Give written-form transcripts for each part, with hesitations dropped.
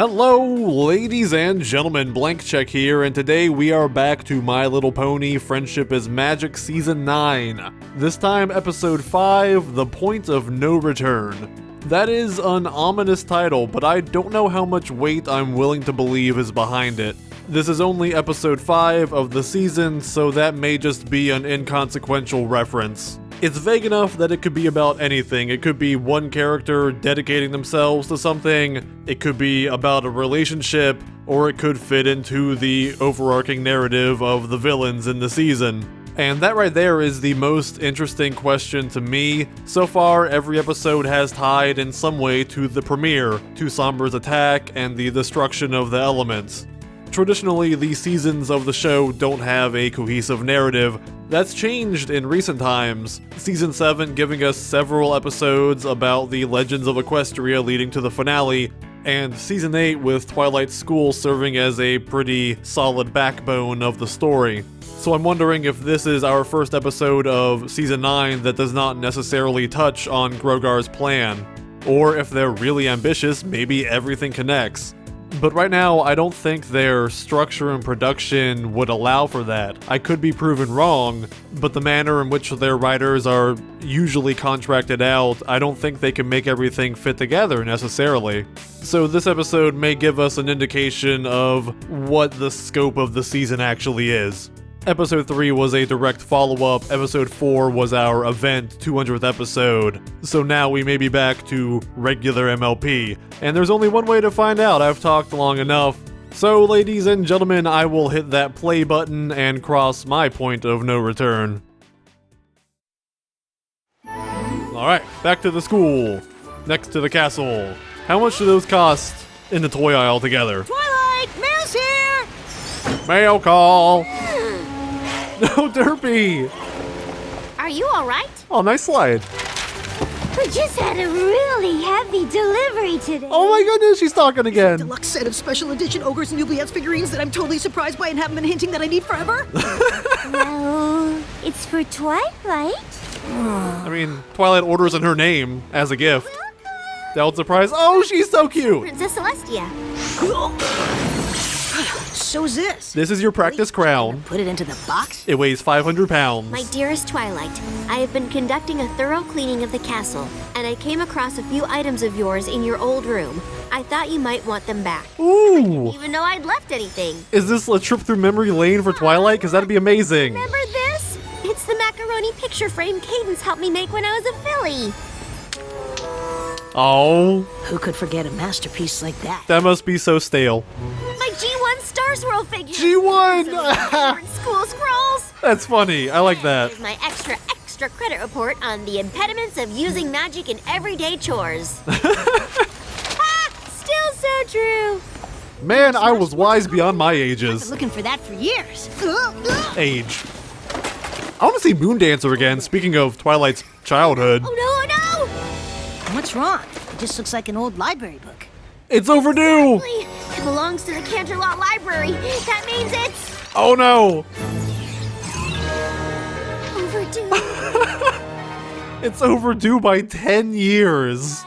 Hello, ladies and gentlemen, Blank Check here, and today we are back to My Little Pony Friendship is Magic Season 9. This time, Episode 5, The Point of No Return. That is an ominous title, but I don't know how much weight I'm willing to believe is behind it. This is only Episode 5 of the season, so that may just be an inconsequential reference. It's vague enough that it could be about anything. It could be one character dedicating themselves to something, it could be about a relationship, or it could fit into the overarching narrative of the villains in the season. And that right there is the most interesting question to me. So far, every episode has tied in some way to the premiere, to Sombra's attack and the destruction of the elements. Traditionally, the seasons of the show don't have a cohesive narrative. That's changed in recent times. Season 7 giving us several episodes about the legends of Equestria leading to the finale, and Season 8 with Twilight School serving as a pretty solid backbone of the story. So I'm wondering if this is our first episode of Season 9 that does not necessarily touch on Grogar's plan. Or if they're really ambitious, maybe everything connects. But right now, I don't think their structure and production would allow for that. I could be proven wrong, but the manner in which their writers are usually contracted out, I don't think they can make everything fit together necessarily. So this episode may give us an indication of what the scope of the season actually is. Episode 3 was a direct follow-up, Episode 4 was our event 200th episode, so now we may be back to regular MLP, and there's only one way to find out. I've talked long enough. So ladies and gentlemen, I will hit that play button and cross my point of no return. Alright, back to the school, next to the castle. How much do those cost in the toy aisle together? Twilight, Mail's here! Mail call! No, Derpy! Are you alright? Oh, nice slide. We just had a really heavy delivery today. Oh my goodness, she's talking again. Deluxe set of special edition Ogres and Oubliettes figurines that I'm totally surprised by and haven't been hinting that I need forever. Well, it's for Twilight. I mean, Twilight orders in her name as a gift. That surprise. Oh, she's so cute. Princess Celestia. So's this. This is your practice crown. Put it into the box? It weighs 500 pounds. My dearest Twilight, I have been conducting a thorough cleaning of the castle, and I came across a few items of yours in your old room. I thought you might want them back. Ooh. Even though I'd left anything. Is this a trip through memory lane for Twilight? Because that'd be amazing. Remember this? It's the macaroni picture frame Cadence helped me make when I was a filly. Oh. Who could forget a masterpiece like that? That must be so stale. My G1 Star Swirl figure. G1! School scrolls. That's funny. I like that. Here's my extra credit report on the impediments of using magic in everyday chores. Still so true. Man, I was wise beyond my I've been ages. looking for that for years. Age. I want to see Moon Dancer again, speaking of Twilight's childhood. Oh no, oh no! What's wrong? It just looks like an old library book. It's overdue! It belongs to the Canterlot Library. That means it's Oh no! overdue. It's overdue by 10 years.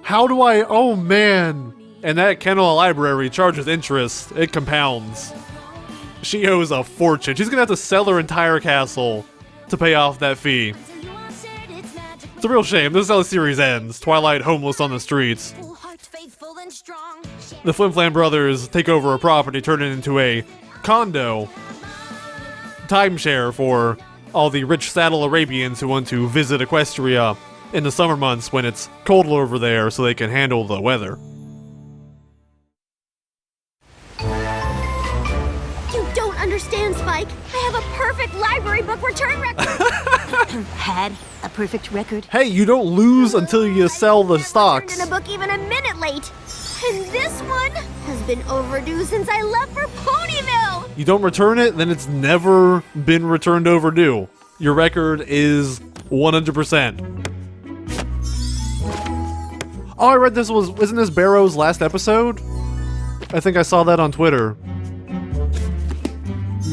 How do I? Oh man. And that Canterlot Library charges interest. It compounds. She owes a fortune. She's gonna have to sell her entire castle to pay off that fee. It's a real shame. This is how the series ends. Twilight homeless on the streets. The Flim Flam brothers take over a property, turn it into a condo timeshare for all the rich saddle Arabians who want to visit Equestria in the summer months when it's colder over there so they can handle the weather. You don't understand, Spike. I have a perfect library book return record. Had a perfect record. Hey, you don't lose until you sell the stocks. In a book even a minute late. And this one has been overdue since I left for Ponyville. You don't return it, then it's never been returned overdue. Your record is 100%. Oh, I read this isn't this Barrow's last episode? I think I saw that on Twitter.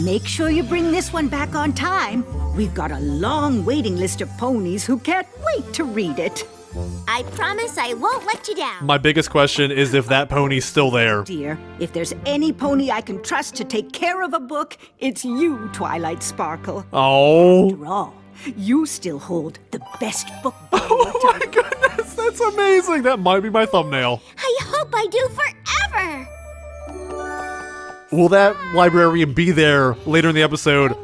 Make sure you bring this one back on time. We've got a long waiting list of ponies who can't wait to read it. I promise I won't let you down. My biggest question is if that pony's still there. Dear, if there's any pony I can trust to take care of a book, it's you, Twilight Sparkle. Oh. After all, you still hold the best book. Oh my goodness, that's amazing. That might be my thumbnail. I hope I do forever. Will that librarian be there later in the episode?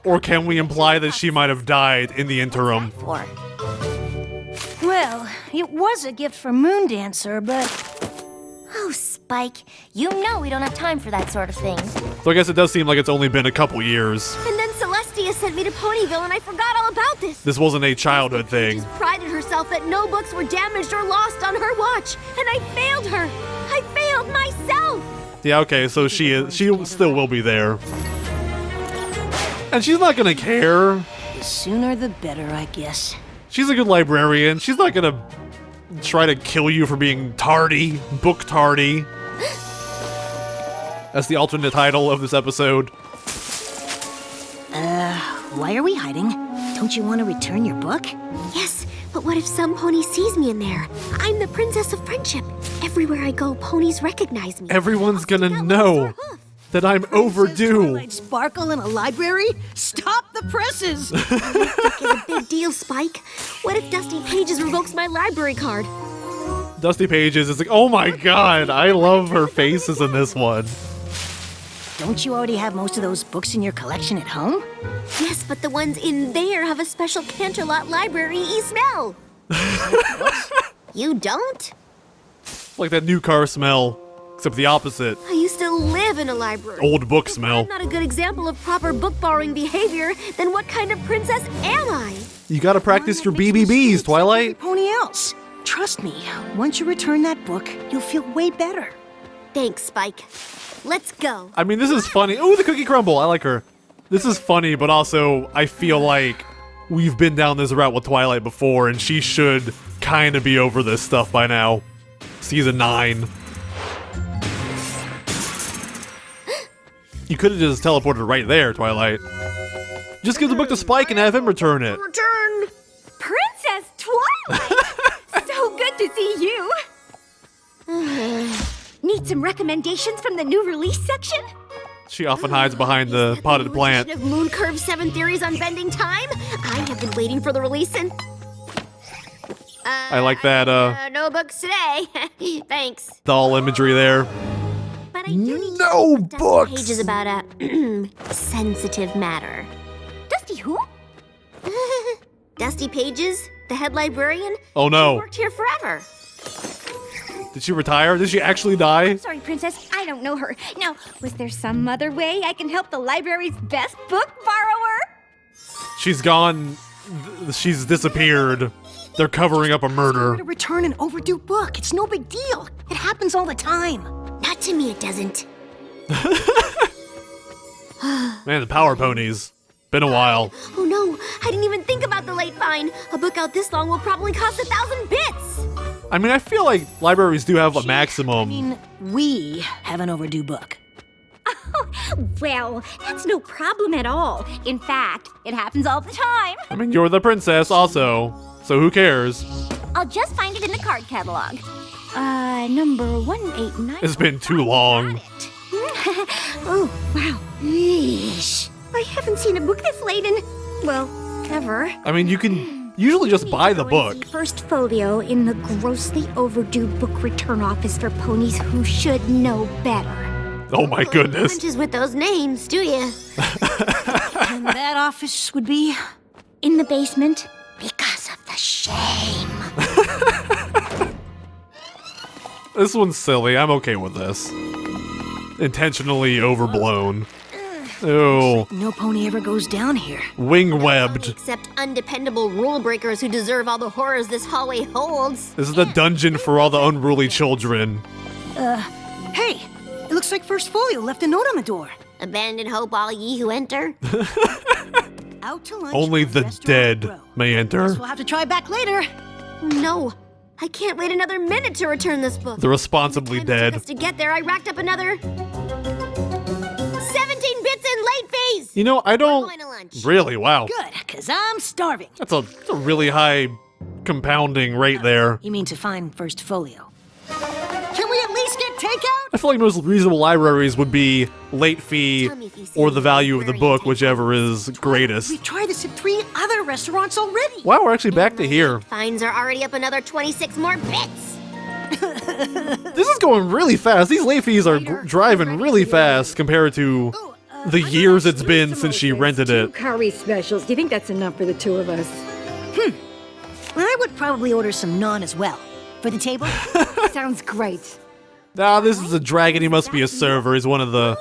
Or can we imply that she might have died in the interim? For Well, it was a gift for Moondancer, but... Oh, Spike, you know we don't have time for that sort of thing. So I guess it does seem like it's only been a couple years. And then Celestia sent me to Ponyville and I forgot all about this. This wasn't a childhood thing. She prided herself that no books were damaged or lost on her watch, and I failed her. I failed myself. Yeah, okay, so she still will be there. And she's not gonna care. The sooner the better, I guess. She's a good librarian. She's not gonna try to kill you for being tardy, book tardy. That's the alternate title of this episode. Why are we hiding? Don't you want to return your book? Yes, but what if some pony sees me in there? I'm the Princess of Friendship. Everywhere I go, ponies recognize me. Everyone's gonna That know lost her hoof. that I'm overdue. Twilight Sparkle in a library? Stop the presses! It's a big deal, Spike. What if Dusty Pages revokes my library card? Dusty Pages is like, oh my god, I love her faces in this one. Don't you already have most of those books in your collection at home? Yes, but the ones in there have a special Canterlot library-y smell. You don't? Like that new car smell, except the opposite. I used to live in a library. Old book If smell. I'm not a good example of proper book borrowing behavior, then what kind of princess am I? You gotta practice your One that makes BBBs, mistakes like Twilight. every pony else. Trust me, once you return that book, you'll feel way better. Thanks, Spike. Let's go. I mean, this is funny. Oh, the cookie crumble. I like her. This is funny, but also I feel like we've been down this route with Twilight before, and she should kind of be over this stuff by now. Season 9. You could have just teleported right there, Twilight. Just give the book to Spike and have him return it. Return. Princess Twilight! So good to see you! Need some recommendations from the new release section? She often hides behind the potted plant. Of Moon Curve 7 Theories on Bending Time? I have been waiting for the release and... I like that, no books today. Thanks. doll imagery there. But I do need No to Dusty books! Pages about a sensitive matter. Dusty who? Dusty Pages, the head librarian? Oh She no. worked here forever. Did she retire? Did she actually die? Sorry, Princess, I don't know her. Now, was there some other way I can help the library's best book borrower? She's gone. She's disappeared. They're covering up a murder. To return an overdue book. It's no big deal. It happens all the time. Not to me, it doesn't. Man, the power ponies. Been a while. Oh no, I didn't even think about the late fine. A book out this long will probably cost 1,000 bits. I mean, I feel like libraries do have a maximum. We have an overdue book. Well, that's no problem at all. In fact, it happens all the time. I mean, you're the princess also, so who cares? I'll just find it in the card catalog. Number 189. It's been too long. Oh, wow. Yeesh. I haven't seen a book this late in, well, ever. I mean, you can usually just buy the book. First folio in the grossly overdue book return office for ponies who should know better. Oh my goodness. Punches with those names, do ya? And that office would be In the basement. because of the shame. This one's silly. I'm okay with this. Intentionally overblown. Ew. No pony ever goes down here. Wing-webbed. Except undependable rule breakers who deserve all the horrors this hallway holds. This is the dungeon for all the unruly children. Hey, it looks like First Folio left a note on the door. Abandon hope, all ye who enter. Out to lunch. Only for the restaurant dead row. may enter. We'll have to try back later. No, I can't wait another minute to return this book. The responsibly Time it took dead. us to get there, I racked up another 17 bits in late fees. You know, I We're don't... going to lunch. Really? Wow. Good, because I'm starving. That's a really high compounding right there. You mean to find first folio? Can we at least get takeout? I feel like most reasonable libraries would be late fee or the value of the book, whichever is greatest. We've tried this at 3 other restaurants already. Wow, we're actually back to here. Fines are already up another 26 more bits. This is going really fast. These late fees are driving really fast compared to the years it's been since she rented it. Curry specials. Do you think that's enough for the 2 of us? I would probably order some naan as well. For the table? Sounds great. Ah, this is a dragon. He must be a server. He's one of the...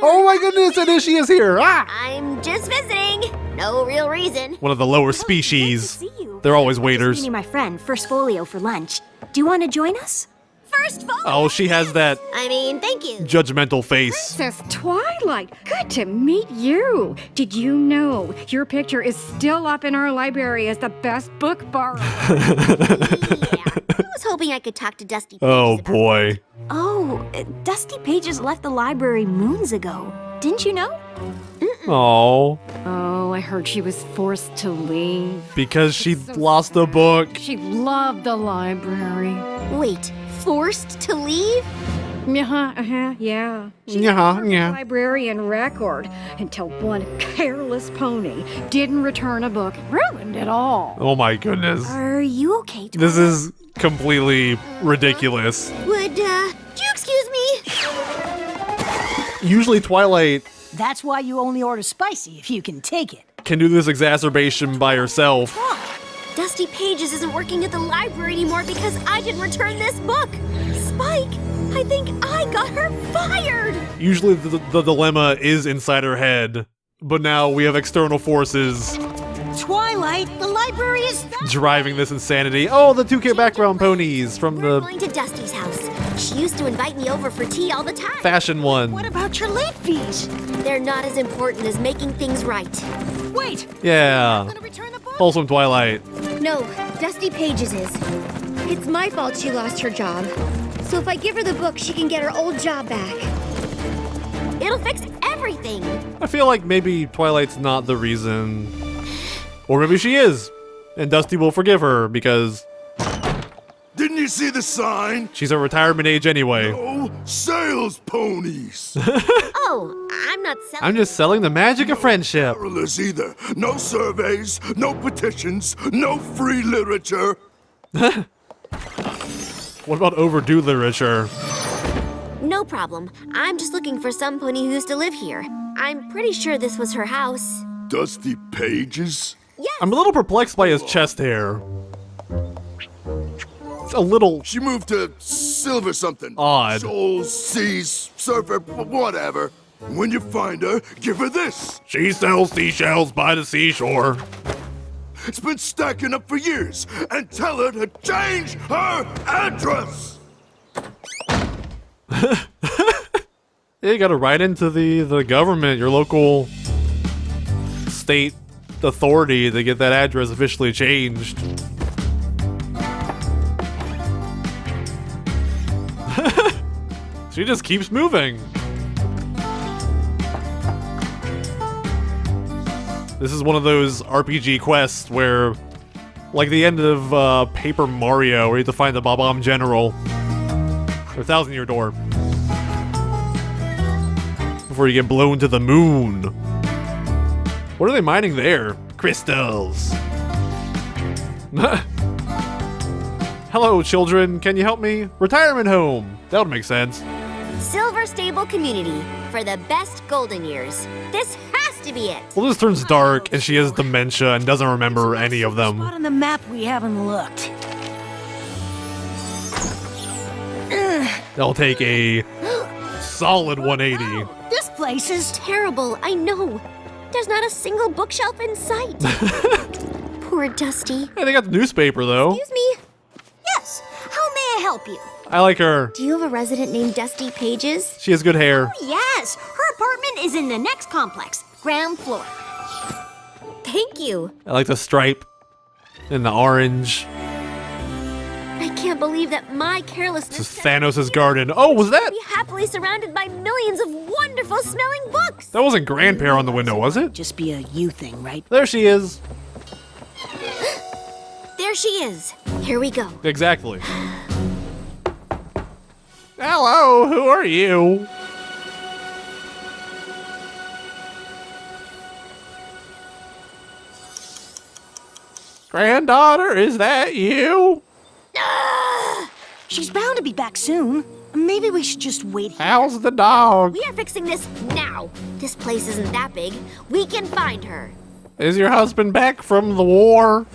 Oh my goodness, and there she is here. Ah! I'm just visiting. No real reason. One of the lower species. They're always waiters. Meeting my friend, First Folio, for lunch. Do you want to join us? First folio. Oh, she has that I mean, thank you. judgmental face. Princess Twilight, good to meet you. Did you know your picture is still up in our library as the best book borrower? I was hoping I could talk to Dusty. Oh Pages about boy. Oh, Dusty Pages left the library moons ago. Didn't you know? Oh, Oh, I heard she was forced to leave. because she lost a book. She loved the library. Wait, forced to leave? Yeah. Yeah, The yeah. librarian record until one careless pony didn't return a book, ruined it all. Oh my goodness. Are you okay, This is completely ridiculous. Would, do you excuse me? Usually Twilight That's why you only order spicy if you can take it. can do this exacerbation by herself. Dusty Pages isn't working at the library anymore because I didn't return this book. Spike, I think I got her fired. Usually the dilemma is inside her head, but now we have external forces Twilight, the library is driving this insanity. Oh, the 2K background ponies from We're the going to Dusty's house. She used to invite me over for tea all the time. fashion one. What about your late fees? They're not as important as making things right. Wait, Yeah. I'm gonna return the book. Wholesome Twilight. No, Dusty Pages is. It's my fault she lost her job. So if I give her the book, she can get her old job back. It'll fix everything. I feel like maybe Twilight's not the reason. Or maybe she is. And Dusty will forgive her because Didn't you see the sign? she's at retirement age anyway. Oh, sales ponies. Oh, I'm not selling. I'm just selling the magic of friendship. Carolers either. No surveys, no petitions, no free literature. What about overdue literature? No problem. I'm just looking for some pony who used to live here. I'm pretty sure this was her house. Dusty Pages? Yes. I'm a little perplexed by his chest hair. It's a little She moved to Silver something. Odd. Shoals, Seas, Surfer, whatever. When you find her, give her this. She sells seashells by the seashore. It's been stacking up for years. And tell her to change her address. Yeah, you gotta write into the government, your local state authority to get that address officially changed. She just keeps moving. This is one of those RPG quests where, like the end of Paper Mario, where you have to find the Bob-omb General. Or Thousand Year Door. Before you get blown to the moon. What are they mining there? Crystals. Hello, children. Can you help me? Retirement home. That would make sense. Silver Stable Community for the best golden years. This has to be it. Well, this turns dark, and she has dementia and doesn't remember any of Spot them. on the map we haven't looked. They'll take a solid 180. This place is Terrible, I know. There's not a single bookshelf in sight. Poor Dusty. Hey, they got the newspaper, though. Excuse me. Yes. How may I help you? I like her. Do you have a resident named Dusty Pages? She has good hair. Yes. Her apartment is in the next complex, ground floor. Thank you. I like the stripe and the orange. I can't believe that my carelessness This is Thanos' garden. Oh, was that? be happily surrounded by millions of wonderful smelling books. That wasn't grandpa on the window, was it? just be a you thing, right? There she is. There there she is. Here we go. Exactly. Hello, who are you? Granddaughter, is that you? She's bound to be back soon. Maybe we should just wait here. How's the dog? We are fixing this now. This place isn't that big. We can find her. Is your husband back from the war?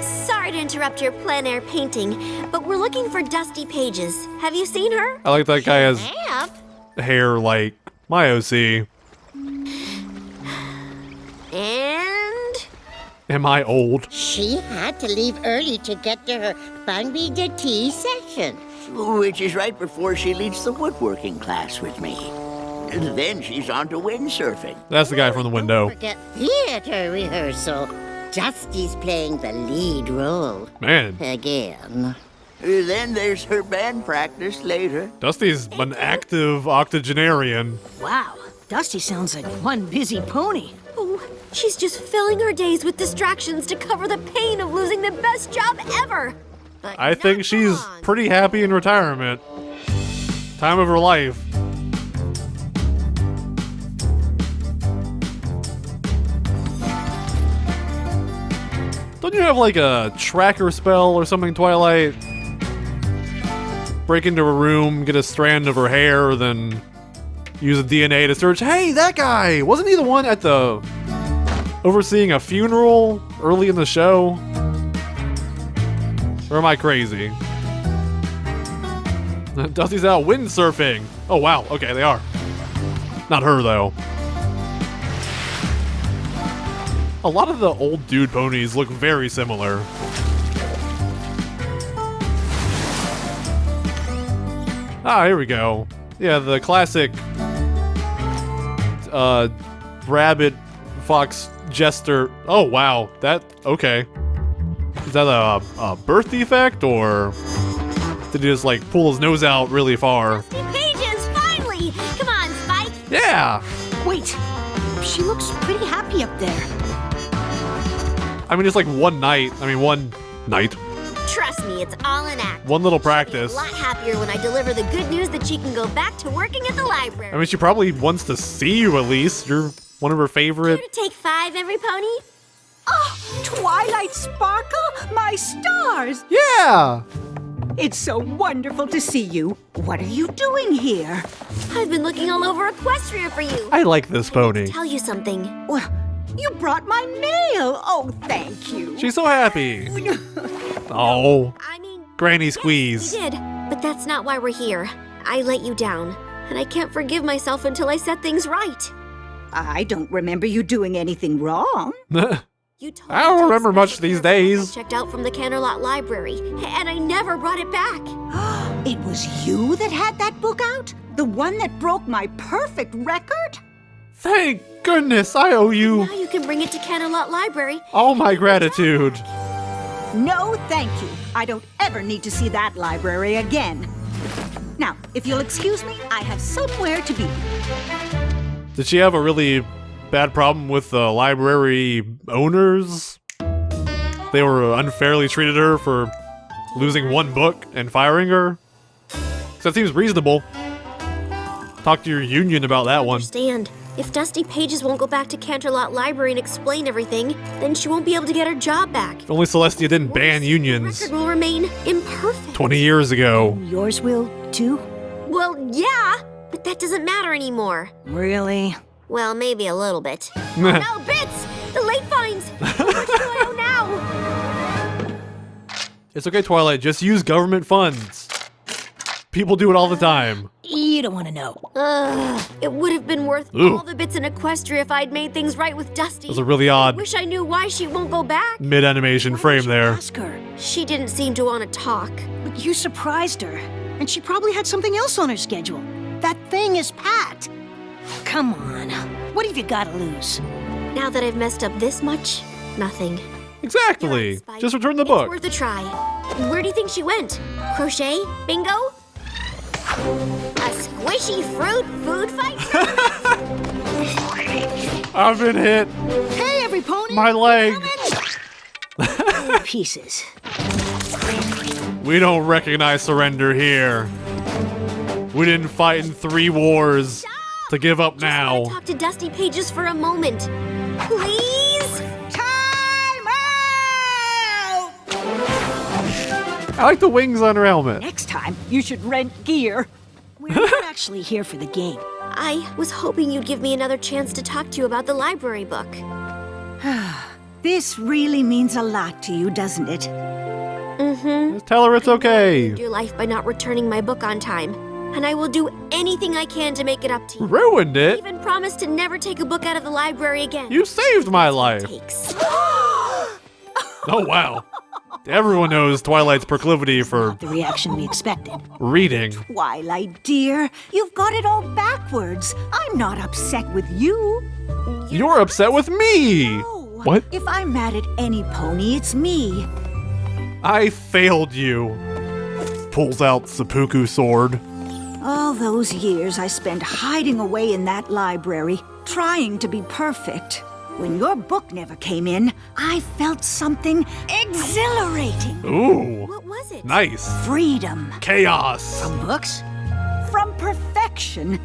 Sorry to interrupt your plein air painting, but we're looking for Dusty Pages. Have you seen her? I like that guy has Have. hair like my OC. And Am I old? She had to leave early to get to her Bungby de tea session. Which is right before she leads the woodworking class with me. Then she's on to windsurfing. That's the guy from the window. Forget theater rehearsal. Dusty's playing the lead role. Man, Again. Then there's her band practice later. Dusty's an active octogenarian. Wow, Dusty sounds like one busy pony. oh, she's just filling her days with distractions to cover the pain of losing the best job ever. But I think not she's long. pretty happy in retirement. Time of her life. Don't you have like a tracker spell or something, Twilight? Break into a room, get a strand of her hair, then use a DNA to search. Hey, that guy! Wasn't he the one at the overseeing a funeral early in the show? Or am I crazy? Dusty's out windsurfing. Oh wow, okay, they are. Not her though. A lot of the old dude ponies look very similar. Ah, here we go. Yeah, the classic rabbit fox jester. Oh wow, that okay. Is that a birth defect, or did he just like pull his nose out really far? Dusty Pages, finally! Come on, Spike. Yeah! Wait, she looks pretty happy up there. I mean, it's like one night. Trust me, it's all an act. One little She'll practice. be a lot happier when I deliver the good news that she can go back to working at the library. I mean, she probably wants to see you at least. You're one of her favorite. Here to take 5, every pony? Oh, Twilight Sparkle, my stars! Yeah! It's so wonderful to see you. What are you doing here? I've been looking all over Equestria for you. I like this pony. Tell you something. Well, you brought my mail. Oh, thank you. She's so happy. Oh, I mean, Granny yes, squeeze. you did, but that's not why we're here. I let you down, and I can't forgive myself until I set things right. I don't remember you doing anything wrong. You told I don't me to remember take much special these care of what I days. checked out from the Canterlot Library, and I never brought it back. It was you that had that book out? The one that broke my perfect record? Thank goodness I owe you Now you can bring it to Canterlot Library. all my gratitude. No, thank you. I don't ever need to see that library again. Now, if you'll excuse me, I have somewhere to be. Did she have a really bad problem with the library owners? They were unfairly treated her for losing one book and firing her? So that seems reasonable. Talk to your union about that one. Understand. If Dusty Pages won't go back to Canterlot Library and explain everything, then she won't be able to get her job back. If only Celestia didn't ban The unions record will remain imperfect. 20 years ago. Yours will, too? Well, yeah, but that doesn't matter anymore. Really? Well, maybe a little bit. No, Bits! The late fines! How much do I owe now? It's okay, Twilight, just use government funds. People do it all the time. You don't want to know. It would have been worth Ooh. all the bits in Equestria if I'd made things right with Dusty. Those are really I odd wish I knew why she won't go back. mid-animation frame there. Ask her. She didn't seem to want to talk. But you surprised her. And she probably had something else on her schedule. That thing is packed. Come on. What have you got to lose? Now that I've messed up this much, nothing. Exactly. Spike. Just return the It's book. worth a try. Where do you think she went? Crochet? Bingo? A squishy fruit food fight? I've been hit. Hey, every pony! My leg. gold pieces. We don't recognize surrender here. We didn't fight in 3 wars to give up now. I want to talk to Dusty Pages for a moment. Please? Time out! I like the wings on her helmet. Next time, you should rent gear. We're not actually here for the game. I was hoping you'd give me another chance to talk to you about the library book. This really means a lot to you, doesn't it? Mm-hmm. Just tell her it's okay. Your life by not returning my book on time. And I will do anything I can to make it up to you. Ruined I it. even promise to never take a book out of the library again. You saved my life. Takes. Oh, wow. Everyone knows Twilight's proclivity for The reaction we expected. reading. Twilight, dear, you've got it all backwards. I'm not upset with you. You're upset with me. No. What? If I'm mad at any pony, it's me. I failed you. Pulls out seppuku sword. All those years I spent hiding away in that library, trying to be perfect. When your book never came in, I felt something exhilarating. Ooh. What was it? Nice. Freedom Chaos. Books? from perfection.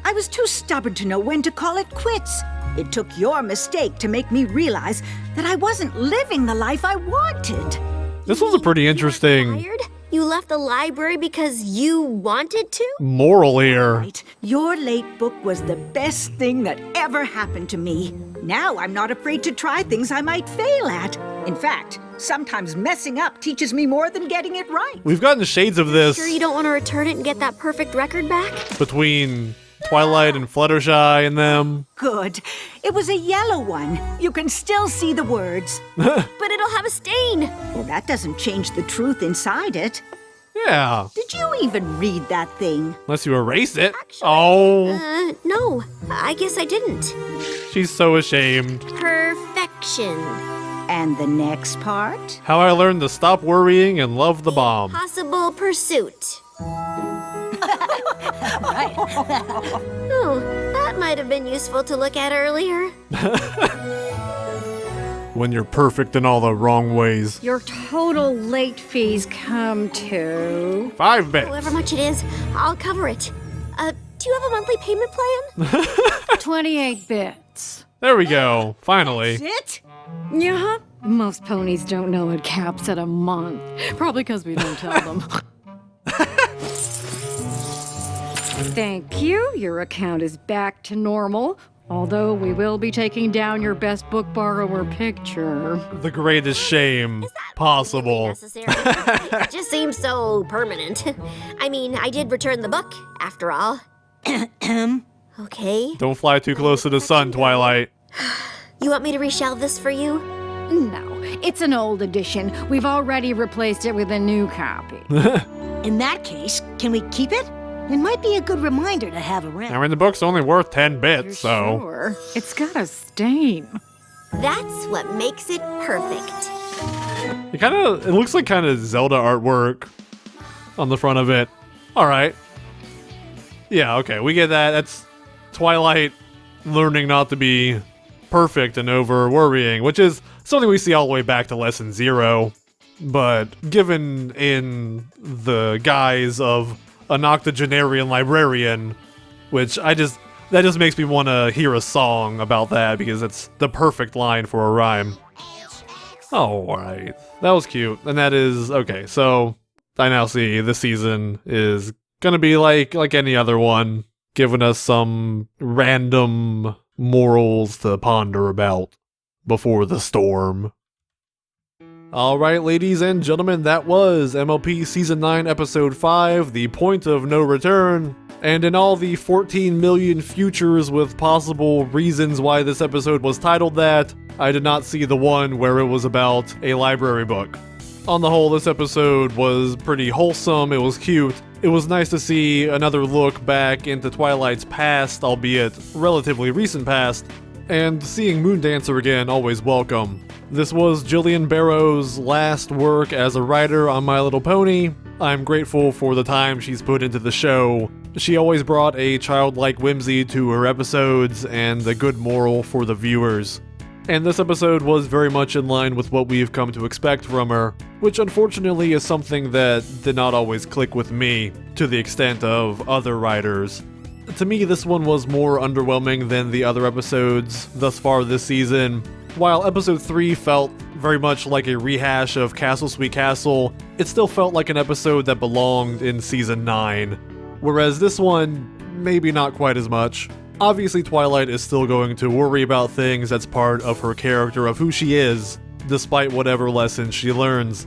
I was too stubborn to know when to call it quits. It took your mistake to make me realize that I wasn't living the life I wanted. This was a pretty interesting Fired? You left the library because you wanted to? moral here. Right. Your late book was the best thing that ever happened to me. Now I'm not afraid to try things I might fail at. In fact, sometimes messing up teaches me more than getting it right. We've gotten shades of this Sure you don't want to return it and get that perfect record back? between Twilight and Fluttershy and them. Good. It was a yellow one. You can still see the words. But it'll have a stain. Well, that doesn't change the truth inside it. Yeah, Did you even read that thing? unless you erase it. Oh, No, I guess I didn't. she's so ashamed. Perfection. And the next part? How I learned to stop worrying and love the bomb. Possible pursuit. Right. Oh, that might have been useful to look at earlier. When you're perfect in all the wrong ways. Your total late fees come to 5 bits. However much it is, I'll cover it. Do you have a monthly payment plan? 28 bits. There we go. Finally. It? Yeah, most ponies don't know it caps at a month. Probably because we don't tell them. Thank you. Your account is back to normal. Although we will be taking down your best book borrower picture. The greatest shame possible. Necessary. It just seems so permanent. I mean, I did return the book, after all. Okay. Don't fly too close to the sun, Twilight. You want me to reshelve this for you? No, it's an old edition. We've already replaced it with a new copy. In that case, can we keep it? It might be a good reminder to have around. I mean, the book's only worth 10 bits, You're so. sure? It's got a stain. That's what makes it perfect. It looks like kind of Zelda artwork on the front of it. Alright. Yeah, okay, we get that. That's Twilight learning not to be perfect and over worrying, which is something we see all the way back to Lesson 0. But given in the guise of an octogenarian librarian, which that just makes me want to hear a song about that because it's the perfect line for a rhyme. Alright, that was cute. And that is, okay, so I now see this season is gonna be like any other one, giving us some random morals to ponder about before the storm. Alright, ladies and gentlemen, that was MLP Season 9, Episode 5, The Point of No Return. And in all the 14 million futures with possible reasons why this episode was titled that, I did not see the one where it was about a library book. On the whole, this episode was pretty wholesome, it was cute. It was nice to see another look back into Twilight's past, albeit relatively recent past, and seeing Moondancer again, always welcome. This was Jillian Barrow's last work as a writer on My Little Pony. I'm grateful for the time she's put into the show. She always brought a childlike whimsy to her episodes and a good moral for the viewers. And this episode was very much in line with what we've come to expect from her, which unfortunately is something that did not always click with me to the extent of other writers. To me, this one was more underwhelming than the other episodes thus far this season. While episode 3 felt very much like a rehash of Castle Sweet Castle, it still felt like an episode that belonged in season 9. Whereas this one, maybe not quite as much. Obviously, Twilight is still going to worry about things that's part of her character, of who she is, despite whatever lessons she learns.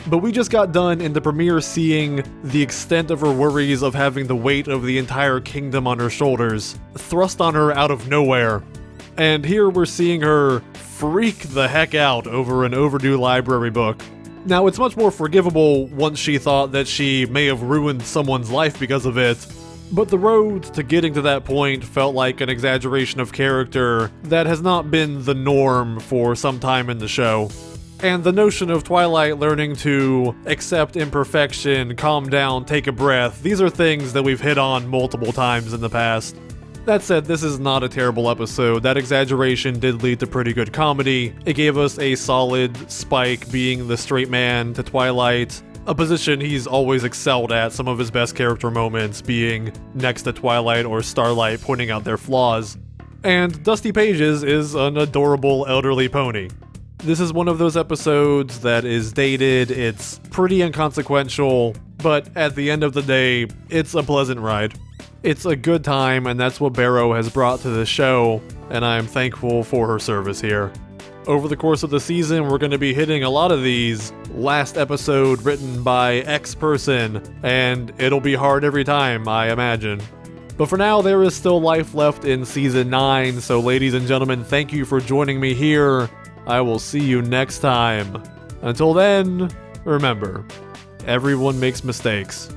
But we just got done in the premiere seeing the extent of her worries of having the weight of the entire kingdom on her shoulders, thrust on her out of nowhere. And here we're seeing her freak the heck out over an overdue library book. Now, it's much more forgivable once she thought that she may have ruined someone's life because of it, but the road to getting to that point felt like an exaggeration of character that has not been the norm for some time in the show. And the notion of Twilight learning to accept imperfection, calm down, take a breath, these are things that we've hit on multiple times in the past. That said, this is not a terrible episode. That exaggeration did lead to pretty good comedy. It gave us a solid Spike being the straight man to Twilight, a position he's always excelled at, some of his best character moments being next to Twilight or Starlight pointing out their flaws. And Dusty Pages is an adorable elderly pony. This is one of those episodes that is dated, it's pretty inconsequential, but at the end of the day, it's a pleasant ride. It's a good time, and that's what Barrow has brought to the show, and I'm thankful for her service here. Over the course of the season, we're going to be hitting a lot of these. Last episode written by X person, and it'll be hard every time, I imagine. But for now, there is still life left in Season 9, so ladies and gentlemen, thank you for joining me here. I will see you next time. Until then, remember, everyone makes mistakes.